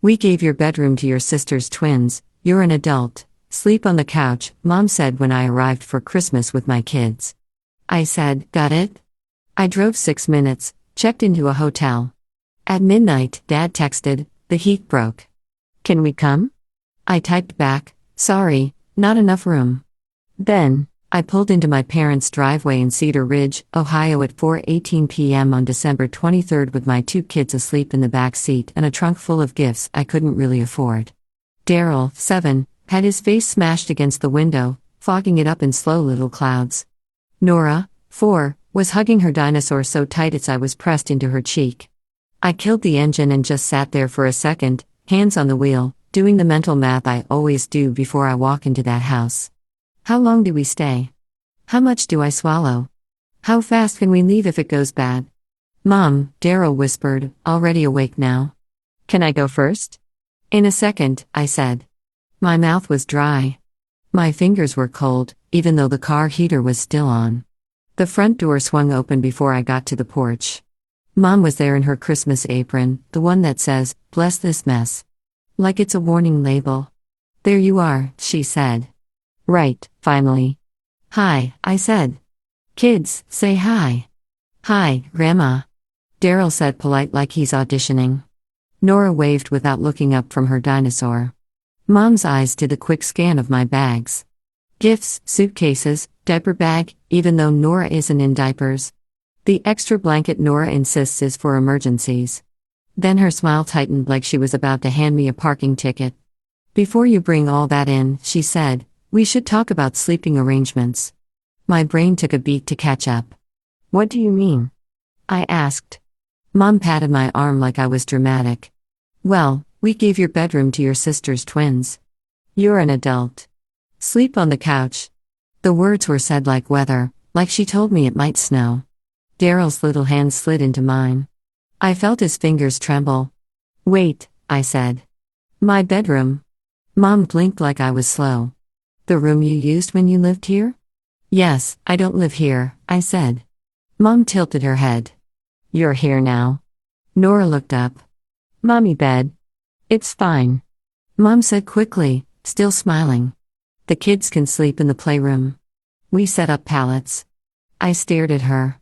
We gave your bedroom to your sister's twins, you're an adult. Sleep on the couch, Mom said when I arrived for Christmas with my kids. I said, got it? I drove 6 minutes, checked into a hotel. At midnight, Dad texted, the heat broke. Can we come? I typed back, sorry, not enough room. Then, I pulled into my parents' driveway in Cedar Ridge, Ohio at 4:18 p.m. on December 23rd with my 2 kids asleep in the back seat and a trunk full of gifts I couldn't really afford. Daryl, 7, had his face smashed against the window, fogging it up in slow little clouds. Nora, 4, was hugging her dinosaur so tight its eye was pressed into her cheek. I killed the engine and just sat there for a second, hands on the wheel, doing the mental math I always do before I walk into that house. How long do we stay? How much do I swallow? How fast can we leave if it goes bad? Mom, Daryl whispered, already awake now. Can I go first? In a second, I said. My mouth was dry. My fingers were cold, even though the car heater was still on. The front door swung open before I got to the porch. Mom was there in her Christmas apron, the one that says, bless this mess. Like it's a warning label. There you are, she said. Right, finally. Hi, I said. Kids, say hi. Hi, Grandma. Daryl said polite like he's auditioning. Nora waved without looking up from her dinosaur. Mom's eyes did a quick scan of my bags. Gifts, suitcases, diaper bag, even though Nora isn't in diapers. The extra blanket Nora insists is for emergencies. Then her smile tightened like she was about to hand me a parking ticket. Before you bring all that in, she said, we should talk about sleeping arrangements. My brain took a beat to catch up. What do you mean? I asked. Mom patted my arm like I was dramatic. Well, we gave your bedroom to your sister's twins. You're an adult. Sleep on the couch. The words were said like weather, like she told me it might snow. Daryl's little hand slid into mine. I felt his fingers tremble. Wait, I said. My bedroom. Mom blinked like I was slow. The room you used when you lived here? Yes, I don't live here, I said. Mom tilted her head. You're here now. Nora looked up. Mommy bed. It's fine. Mom said quickly, still smiling. The kids can sleep in the playroom. We set up pallets. I stared at her.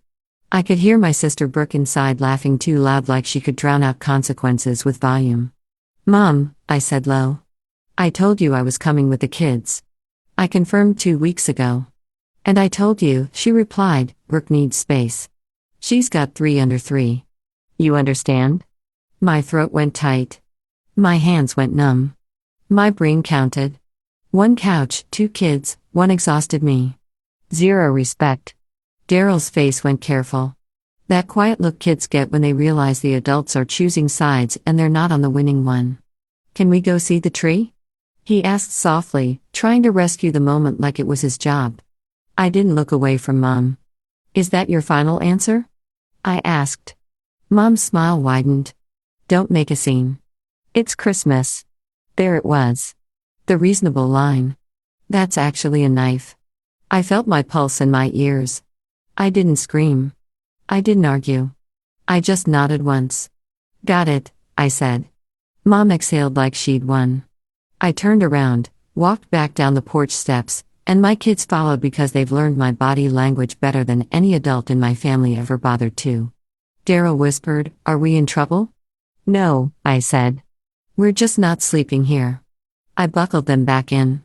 I could hear my sister Brooke inside laughing too loud like she could drown out consequences with volume. Mom, I said low. I told you I was coming with the kids. I confirmed 2 weeks ago. And I told you, she replied, Brooke needs space. She's got 3 under 3. You understand? My throat went tight. My hands went numb. My brain counted. 1 couch, 2 kids, 1 exhausted me. 0 respect. Daryl's face went careful. That quiet look kids get when they realize the adults are choosing sides and they're not on the winning one. Can we go see the tree? He asked softly, trying to rescue the moment like it was his job. I didn't look away from Mom. Is that your final answer? I asked. Mom's smile widened. Don't make a scene. It's Christmas. There it was. The reasonable line. That's actually a knife. I felt my pulse in my ears. I didn't scream. I didn't argue. I just nodded once. Got it, I said. Mom exhaled like she'd won. I turned around, walked back down the porch steps, and my kids followed because they've learned my body language better than any adult in my family ever bothered to. Daryl whispered, Are we in trouble? No, I said. We're just not sleeping here. I buckled them back in.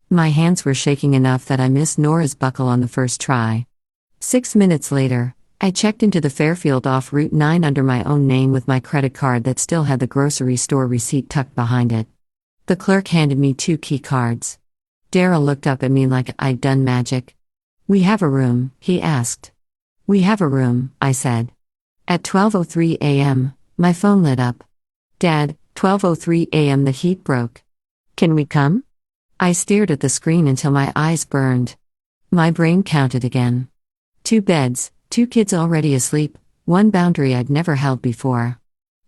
My hands were shaking enough that I missed Nora's buckle on the first try. 6 minutes later, I checked into the Fairfield off Route 9 under my own name with my credit card that still had the grocery store receipt tucked behind it. The clerk handed me 2 key cards. Daryl looked up at me like I'd done magic. We have a room, he asked. We have a room, I said. At 12:03 a.m., my phone lit up. Dad, 12:03 a.m. the heat broke. Can we come? I stared at the screen until my eyes burned. My brain counted again. 2 beds, 2 kids already asleep, 1 boundary I'd never held before.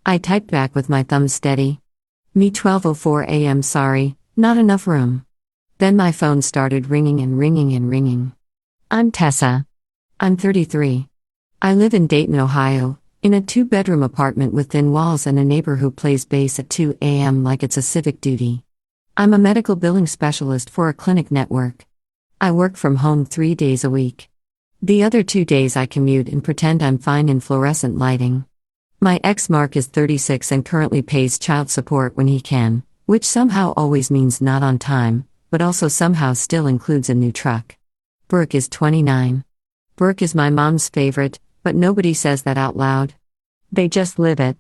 I typed back with my thumb steady. Me 12:04 a.m. sorry, not enough room. Then my phone started ringing and ringing and ringing. I'm Tessa. I'm 33. I live in Dayton, Ohio, In a 2-bedroom apartment with thin walls and a neighbor who plays bass at 2 a.m. like it's a civic duty. I'm a medical billing specialist for a clinic network. I work from home 3 days a week. The other 2 days I commute and pretend I'm fine in fluorescent lighting. My ex Mark is 36 and currently pays child support when he can, which somehow always means not on time, but also somehow still includes a new truck. Brooke is 29. Brooke is my mom's favorite, but nobody says that out loud. They just live it.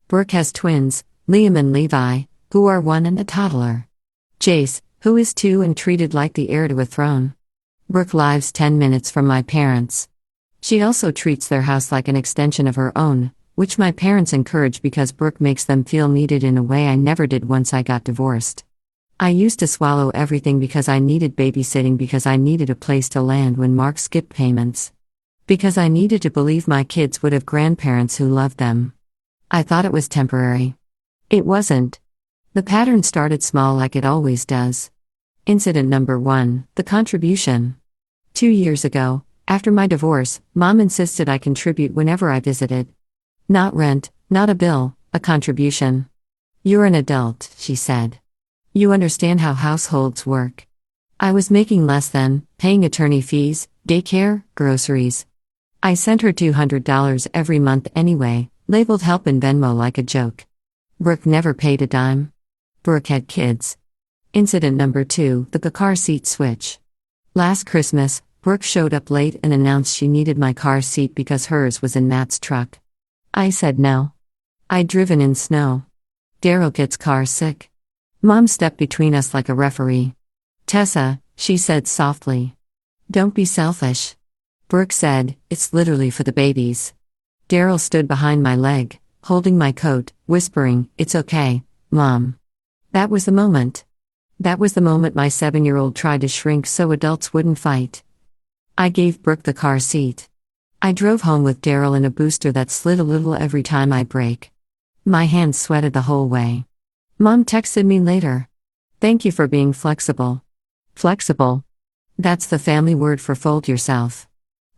Brooke has twins, Liam and Levi, who are 1 and a toddler. Jace, who is 2 and treated like the heir to a throne. Brooke lives 10 minutes from my parents. She also treats their house like an extension of her own, which my parents encourage because Brooke makes them feel needed in a way I never did once I got divorced. I used to swallow everything because I needed babysitting, because I needed a place to land when Mark skipped payments. Because I needed to believe my kids would have grandparents who loved them. I thought it was temporary. It wasn't. The pattern started small like it always does. Incident number 1, the contribution. 2 years ago, after my divorce, Mom insisted I contribute whenever I visited. Not rent, not a bill, a contribution. You're an adult, she said. You understand how households work. I was making less than, paying attorney fees, daycare, groceries. I sent her $200 every month anyway, labeled help in Venmo like a joke. Brooke never paid a dime. Brooke had kids. Incident number 2, the car seat switch. Last Christmas, Brooke showed up late and announced she needed my car seat because hers was in Matt's truck. I said no. I'd driven in snow. Daryl gets car sick. Mom stepped between us like a referee. Tessa, she said softly. Don't be selfish. Brooke said, it's literally for the babies. Daryl stood behind my leg, holding my coat, whispering, it's okay, Mom. That was the moment. That was the moment my 7-year-old tried to shrink so adults wouldn't fight. I gave Brooke the car seat. I drove home with Daryl in a booster that slid a little every time I brake. My hands sweated the whole way. Mom texted me later. Thank you for being flexible. Flexible. That's the family word for fold yourself.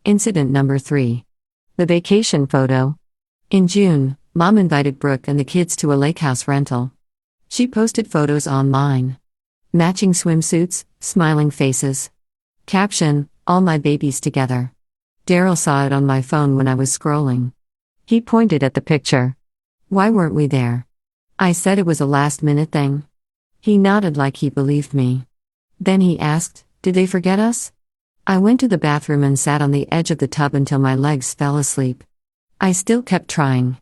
Incident number 3. The vacation photo. In June, Mom invited Brooke and the kids to a lake house rental. She posted photos online. Matching swimsuits, smiling faces. Caption, all my babies together. Daryl saw it on my phone when I was scrolling. He pointed at the picture. Why weren't we there? I said it was a last-minute thing. He nodded like he believed me. Then he asked, did they forget us? I went to the bathroom and sat on the edge of the tub until my legs fell asleep. I still kept trying.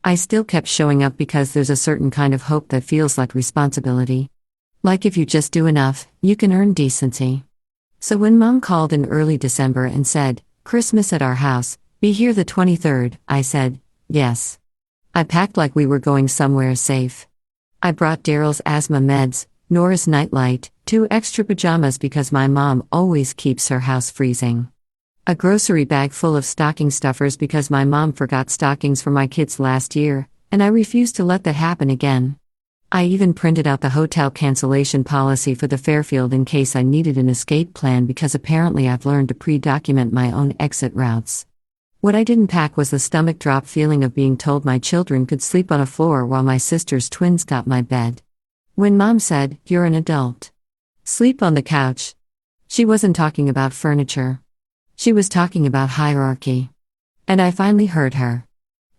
I still kept showing up because there's a certain kind of hope that feels like responsibility. Like if you just do enough, you can earn decency. So when Mom called in early December and said, Christmas at our house, be here the 23rd, I said, yes. I packed like we were going somewhere safe. I brought Daryl's asthma meds, Nora's nightlight, 2 extra pajamas because my mom always keeps her house freezing. A grocery bag full of stocking stuffers because my mom forgot stockings for my kids last year, and I refused to let that happen again. I even printed out the hotel cancellation policy for the Fairfield in case I needed an escape plan because apparently I've learned to pre-document my own exit routes. What I didn't pack was the stomach drop feeling of being told my children could sleep on a floor while my sister's twins got my bed. When Mom said, you're an adult. Sleep on the couch. She wasn't talking about furniture. She was talking about hierarchy. And I finally heard her.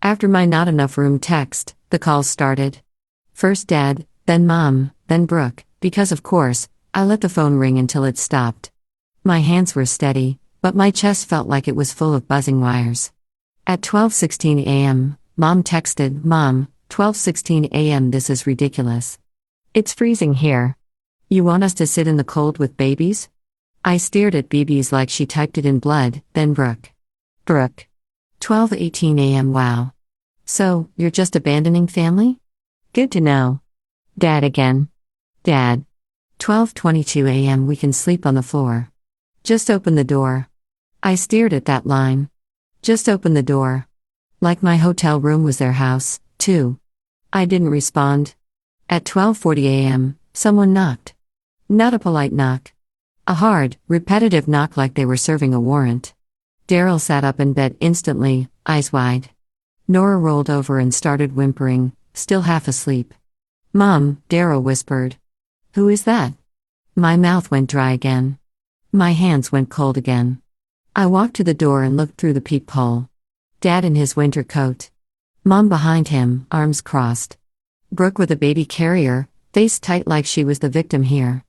After my not enough room text, the calls started. First Dad, then Mom, then Brooke, because of course, I let the phone ring until it stopped. My hands were steady, but my chest felt like it was full of buzzing wires. At 12:16 a.m., Mom texted, Mom, 12:16 a.m. This is ridiculous. It's freezing here. You want us to sit in the cold with babies? I stared at BBs like she typed it in blood, then Brooke. Brooke. 12:18 a.m. Wow. So, you're just abandoning family? Good to know. Dad again. Dad. 12:22 a.m. We can sleep on the floor. Just open the door. I stared at that line. Just open the door. Like my hotel room was their house, too. I didn't respond. At 12:40 a.m., someone knocked. Not a polite knock. A hard, repetitive knock like they were serving a warrant. Daryl sat up in bed instantly, eyes wide. Nora rolled over and started whimpering, still half asleep. "Mom," Daryl whispered. "Who is that?" My mouth went dry again. My hands went cold again. I walked to the door and looked through the peephole. Dad in his winter coat. Mom behind him, arms crossed. Brooke with a baby carrier, face tight like she was the victim here.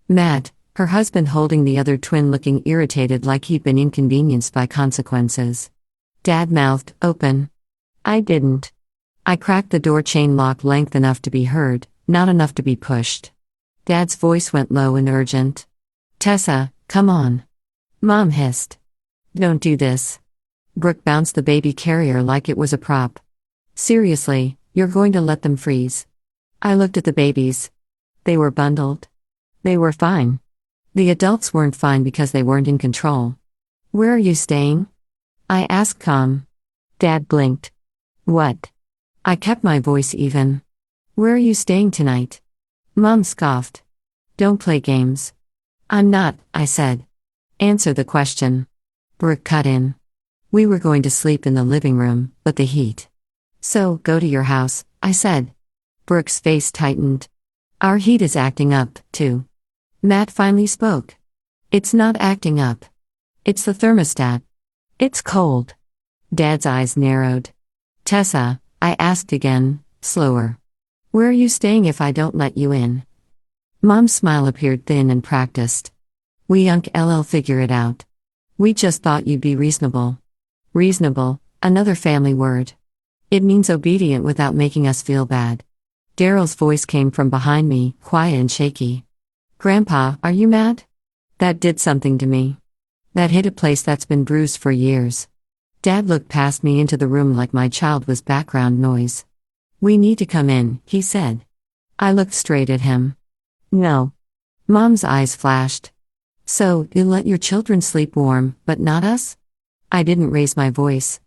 Matt, her husband holding the other twin looking irritated like he'd been inconvenienced by consequences. Dad mouthed, "Open." I didn't. I cracked the door chain lock length enough to be heard, not enough to be pushed. Dad's voice went low and urgent. "Tessa, come on." Mom hissed. "Don't do this." Brooke bounced the baby carrier like it was a prop. "Seriously, you're going to let them freeze?" I looked at the babies. They were bundled. They were fine. The adults weren't fine because they weren't in control. "Where are you staying?" I asked calm. Dad blinked. "What?" I kept my voice even. "Where are you staying tonight?" Mom scoffed. "Don't play games." "I'm not," I said. "Answer the question." Brooke cut in. "We were going to sleep in the living room, but the heat." "So, go to your house," I said. Brooke's face tightened. "Our heat is acting up, too." Matt finally spoke. "It's not acting up. It's the thermostat. It's cold." Dad's eyes narrowed. "Tessa," I asked again, slower. "Where are you staying if I don't let you in?" Mom's smile appeared thin and practiced. "We figure it out. We just thought you'd be reasonable." Reasonable, another family word. It means obedient without making us feel bad. Daryl's voice came from behind me, quiet and shaky. "Grandpa, are you mad?" That did something to me. That hit a place that's been bruised for years. Dad looked past me into the room like my child was background noise. "We need to come in," he said. I looked straight at him. "No." Mom's eyes flashed. "So, you let your children sleep warm, but not us?" I didn't raise my voice.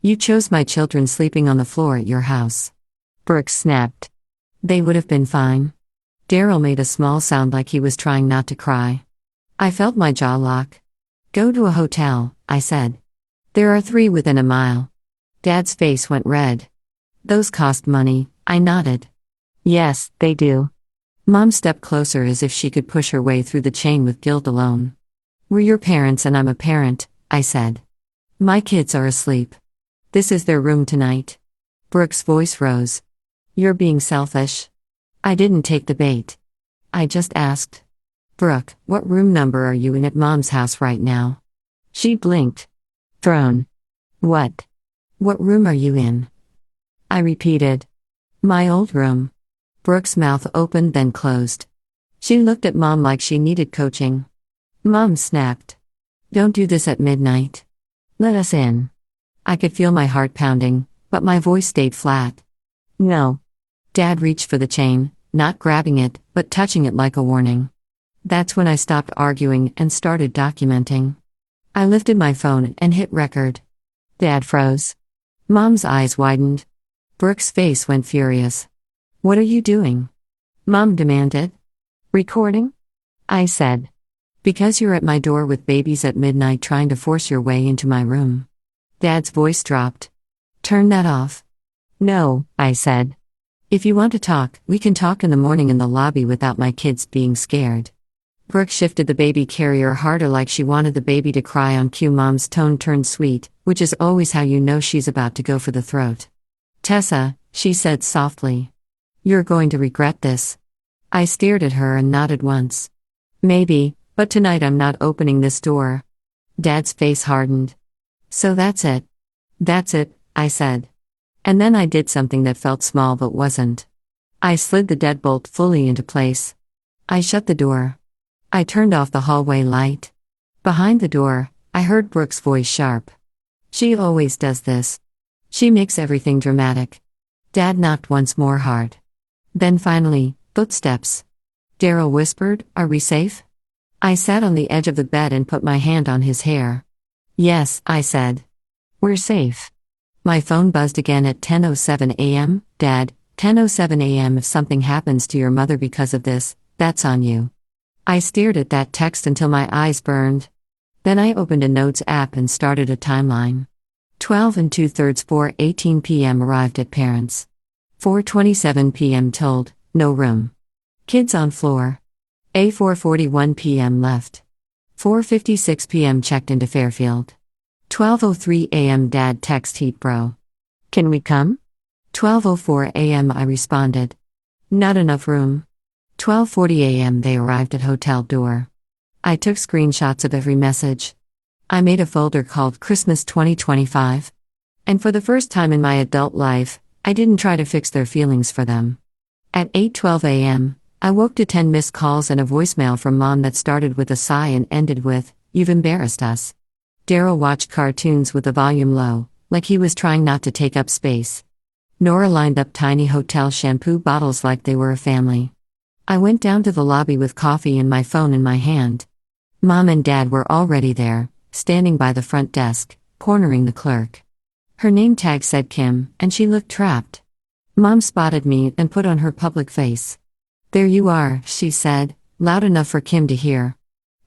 "You chose my children sleeping on the floor at your house." Brooke snapped. "They would have been fine." Daryl made a small sound like he was trying not to cry. I felt my jaw lock. "Go to a hotel," I said. "There are 3 within a mile." Dad's face went red. "Those cost money," I nodded. "Yes, they do." Mom stepped closer as if she could push her way through the chain with guilt alone. "We're your parents and I'm a parent," I said. "My kids are asleep. This is their room tonight." Brooke's voice rose. "You're being selfish." I didn't take the bait. I just asked. "Brooke, what room number are you in at Mom's house right now?" She blinked. "Throne." "What? What room are you in?" I repeated. "My old room." Brooke's mouth opened then closed. She looked at Mom like she needed coaching. Mom snapped. "Don't do this at midnight. Let us in." I could feel my heart pounding, but my voice stayed flat. "No." Dad reached for the chain, not grabbing it, but touching it like a warning. That's when I stopped arguing and started documenting. I lifted my phone and hit record. Dad froze. Mom's eyes widened. Brooke's face went furious. "What are you doing?" Mom demanded. "Recording?" I said. "Because you're at my door with babies at midnight trying to force your way into my room." Dad's voice dropped. "Turn that off." "No," I said. "If you want to talk, we can talk in the morning in the lobby without my kids being scared." Brooke shifted the baby carrier harder like she wanted the baby to cry on cue. Mom's tone turned sweet, which is always how you know she's about to go for the throat. "Tessa," she said softly. "You're going to regret this." I stared at her and nodded once. "Maybe, but tonight I'm not opening this door." Dad's face hardened. "So that's it." "That's it," I said. And then I did something that felt small but wasn't. I slid the deadbolt fully into place. I shut the door. I turned off the hallway light. Behind the door, I heard Brooke's voice sharp. She always does this. She makes everything dramatic. Dad knocked once more hard. Then finally, footsteps. Daryl whispered, "Are we safe?" I sat on the edge of the bed and put my hand on his hair. "Yes," I said. "We're safe." My phone buzzed again at 10:07 a.m. "Dad, 10:07 a.m. If something happens to your mother because of this, that's on you." I stared at that text until my eyes burned. Then I opened a notes app and started a timeline. 12 and 2/3 4:18 p.m. arrived at parents. 4:27 p.m. told, no room. Kids on floor. A 4:41 p.m. left. 4:56 p.m. checked into Fairfield. 12:03 a.m. dad text heat bro. Can we come? 12:04 a.m. I responded. Not enough room. 12:40 a.m. they arrived at hotel door. I took screenshots of every message. I made a folder called Christmas 2025. And for the first time in my adult life, I didn't try to fix their feelings for them. At 8:12 a.m., I woke to 10 missed calls and a voicemail from mom that started with a sigh and ended with, "You've embarrassed us." Daryl watched cartoons with the volume low, like he was trying not to take up space. Nora lined up tiny hotel shampoo bottles like they were a family. I went down to the lobby with coffee and my phone in my hand. Mom and Dad were already there, standing by the front desk, cornering the clerk. Her name tag said Kim, and she looked trapped. Mom spotted me and put on her public face. "There you are," she said, loud enough for Kim to hear.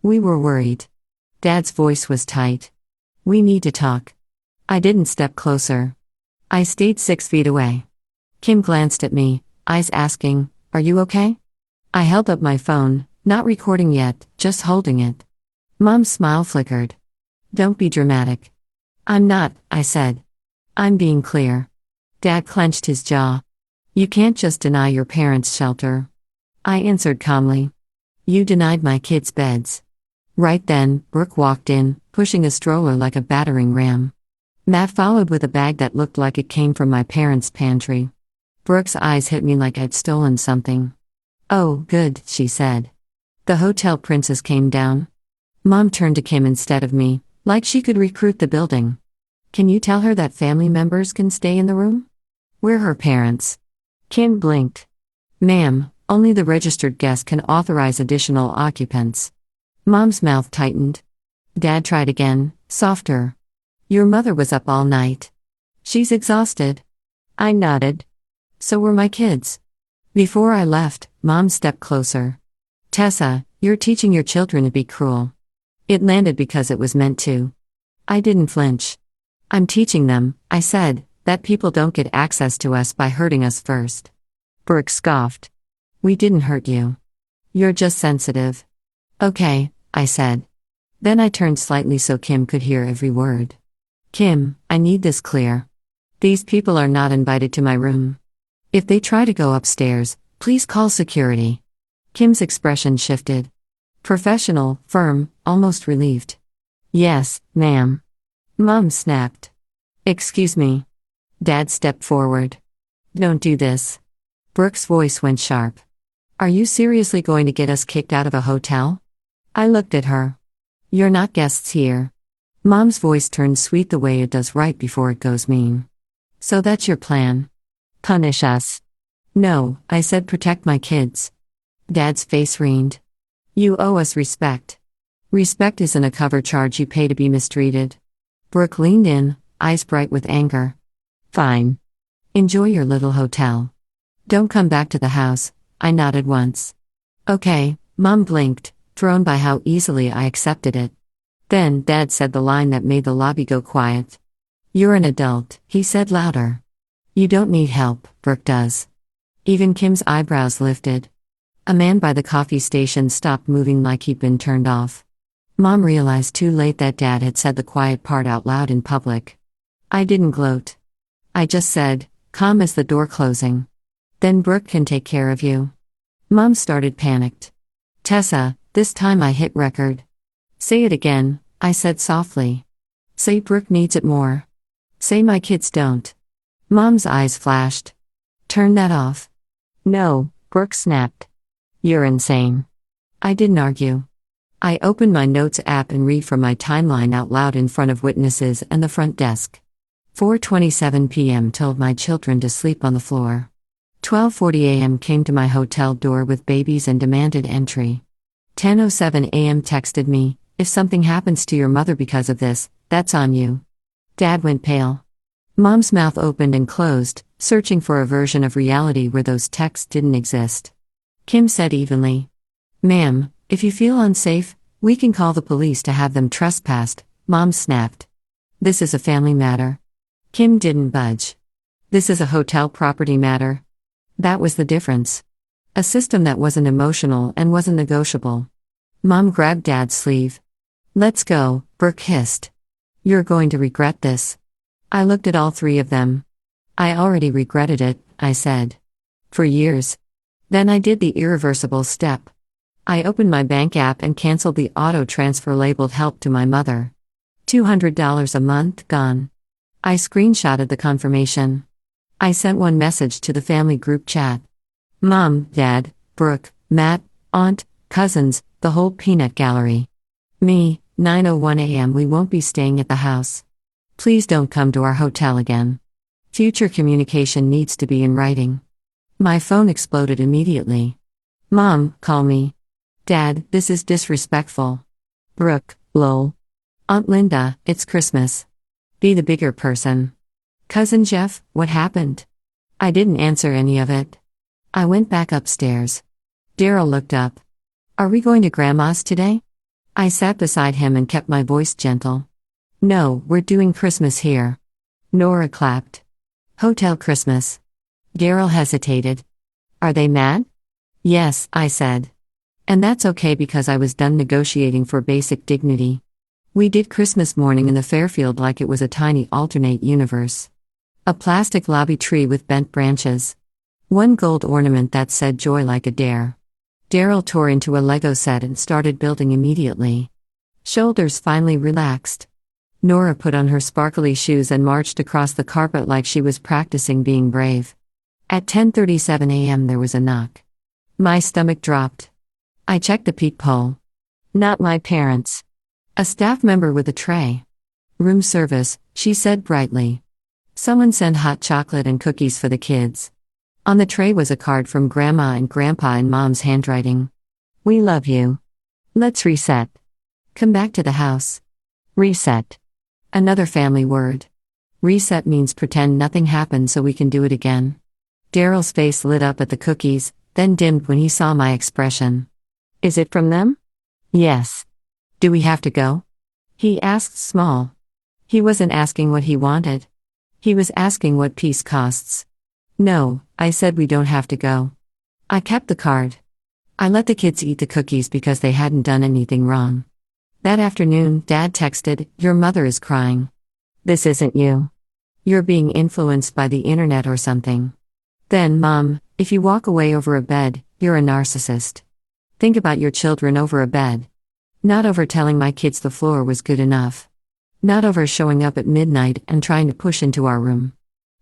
"We were worried." Dad's voice was tight. "We need to talk." I didn't step closer. I stayed 6 feet away. Kim glanced at me, eyes asking, "Are you okay?" I held up my phone, not recording yet, just holding it. Mom's smile flickered. "Don't be dramatic." "I'm not," I said. "I'm being clear." Dad clenched his jaw. "You can't just deny your parents shelter." I answered calmly. "You denied my kids' beds." Right then, Brooke walked in, pushing a stroller like a battering ram. Matt followed with a bag that looked like it came from my parents' pantry. Brooke's eyes hit me like I'd stolen something. "Oh, good," she said. "The hotel princess came down." Mom turned to Kim instead of me, like she could recruit the building. "Can you tell her that family members can stay in the room? We're her parents." Kim blinked. "Ma'am, only the registered guest can authorize additional occupants." Mom's mouth tightened. Dad tried again, softer. "Your mother was up all night. She's exhausted." I nodded. "So were my kids." Before I left, Mom stepped closer. "Tessa, you're teaching your children to be cruel." It landed because it was meant to. I didn't flinch. "I'm teaching them," I said, "that people don't get access to us by hurting us first." Brooke scoffed. "We didn't hurt you. You're just sensitive." "Okay," I said. Then I turned slightly so Kim could hear every word. "Kim, I need this clear. These people are not invited to my room. If they try to go upstairs, please call security." Kim's expression shifted. Professional, firm, almost relieved. "Yes, ma'am." Mom snapped. "Excuse me." Dad stepped forward. "Don't do this." Brooke's voice went sharp. "Are you seriously going to get us kicked out of a hotel?" I looked at her. "You're not guests here." Mom's voice turned sweet the way it does right before it goes mean. "So that's your plan? Punish us?" "No," I said, "protect my kids." Dad's face reened. "You owe us respect." "Respect isn't a cover charge you pay to be mistreated." Brooke leaned in, eyes bright with anger. "Fine. Enjoy your little hotel. Don't come back to the house." I nodded once. "Okay," Mom blinked, thrown by how easily I accepted it. Then Dad said the line that made the lobby go quiet. "You're an adult," he said louder. "You don't need help, Brooke does." Even Kim's eyebrows lifted. A man by the coffee station stopped moving like he'd been turned off. Mom realized too late that Dad had said the quiet part out loud in public. I didn't gloat. I just said, calm as the door closing. "Then Brooke can take care of you." Mom started panicked. "Tessa, this time I hit record." "Say it again," I said softly. "Say Brooke needs it more. Say my kids don't." Mom's eyes flashed. "Turn that off." "No," Brooke snapped. "You're insane." I didn't argue. I opened my notes app and read from my timeline out loud in front of witnesses and the front desk. 4:27 p.m. told my children to sleep on the floor. 12:40 a.m. came to my hotel door with babies and demanded entry. 10:07 a.m. texted me, "If something happens to your mother because of this, that's on you." Dad went pale. Mom's mouth opened and closed, searching for a version of reality where those texts didn't exist. Kim said evenly, "Ma'am, if you feel unsafe, we can call the police to have them trespassed." Mom snapped. "This is a family matter. Kim didn't budge. This is a hotel property matter. That was the difference. A system that wasn't emotional and wasn't negotiable. Mom grabbed Dad's sleeve. "Let's go," Brooke hissed. "You're going to regret this." I looked at all three of them. "I already regretted it," I said. "For years." Then I did the irreversible step. I opened my bank app and canceled the auto transfer labeled "Help" to my mother. $200 a month gone. I screenshotted the confirmation. I sent one message to the family group chat. Mom, Dad, Brooke, Matt, Aunt, cousins, the whole peanut gallery. Me, 9:01 a.m. We won't be staying at the house. Please don't come to our hotel again. Future communication needs to be in writing. My phone exploded immediately. Mom, call me. Dad, this is disrespectful. Brooke, lol. Aunt Linda, it's Christmas. Be the bigger person. Cousin Jeff, what happened? I didn't answer any of it. I went back upstairs. Daryl looked up. Are we going to Grandma's today? I sat beside him and kept my voice gentle. No, we're doing Christmas here. Nora clapped. Hotel Christmas. Daryl hesitated. Are they mad? Yes, I said. And that's okay because I was done negotiating for basic dignity. We did Christmas morning in the Fairfield like it was a tiny alternate universe. A plastic lobby tree with bent branches. One gold ornament that said joy like a dare. Daryl tore into a Lego set and started building immediately. Shoulders finally relaxed. Nora put on her sparkly shoes and marched across the carpet like she was practicing being brave. At 10:37 a.m. there was a knock. My stomach dropped. I checked the peephole. Not my parents. A staff member with a tray. Room service, she said brightly. Someone sent hot chocolate and cookies for the kids. On the tray was a card from Grandma and Grandpa in Mom's handwriting. We love you. Let's reset. Come back to the house. Reset. Another family word. Reset means pretend nothing happened so we can do it again. Daryl's face lit up at the cookies, then dimmed when he saw my expression. Is it from them? Yes. Do we have to go? He asked small. He wasn't asking what he wanted. He was asking what peace costs. No, I said we don't have to go. I kept the card. I let the kids eat the cookies because they hadn't done anything wrong. That afternoon, Dad texted, "Your mother is crying. This isn't you. You're being influenced by the internet or something." Then, Mom, if you walk away over a bed, you're a narcissist. Think about your children over a bed. Not over telling my kids the floor was good enough. Not over showing up at midnight and trying to push into our room.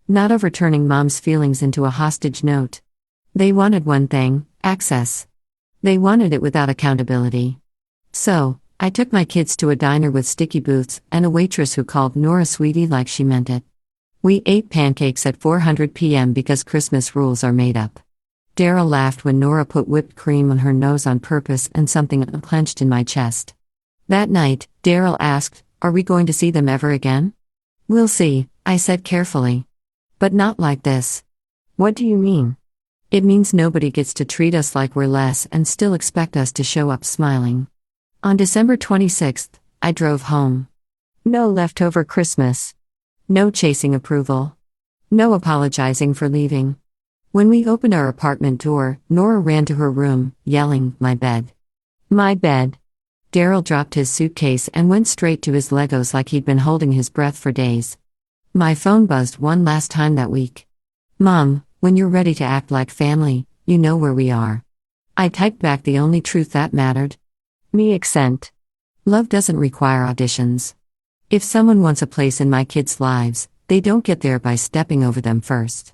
Not over turning Mom's feelings into a hostage note. They wanted one thing, access. They wanted it without accountability. So, I took my kids to a diner with sticky booths and a waitress who called Nora sweetie like she meant it. We ate pancakes at 4:00 p.m. because Christmas rules are made up. Daryl laughed when Nora put whipped cream on her nose on purpose and something unclenched in my chest. That night, Daryl asked, "Are we going to see them ever again?" "We'll see," I said carefully. "But not like this." "What do you mean?" "It means nobody gets to treat us like we're less and still expect us to show up smiling." On December 26th, I drove home. No leftover Christmas. No chasing approval. No apologizing for leaving. When we opened our apartment door, Nora ran to her room, yelling, "My bed. My bed." Daryl dropped his suitcase and went straight to his Legos like he'd been holding his breath for days. My phone buzzed one last time that week. "Mom, when you're ready to act like family, you know where we are." I typed back the only truth that mattered. Me accent. Love doesn't require auditions. If someone wants a place in my kids' lives, they don't get there by stepping over them first.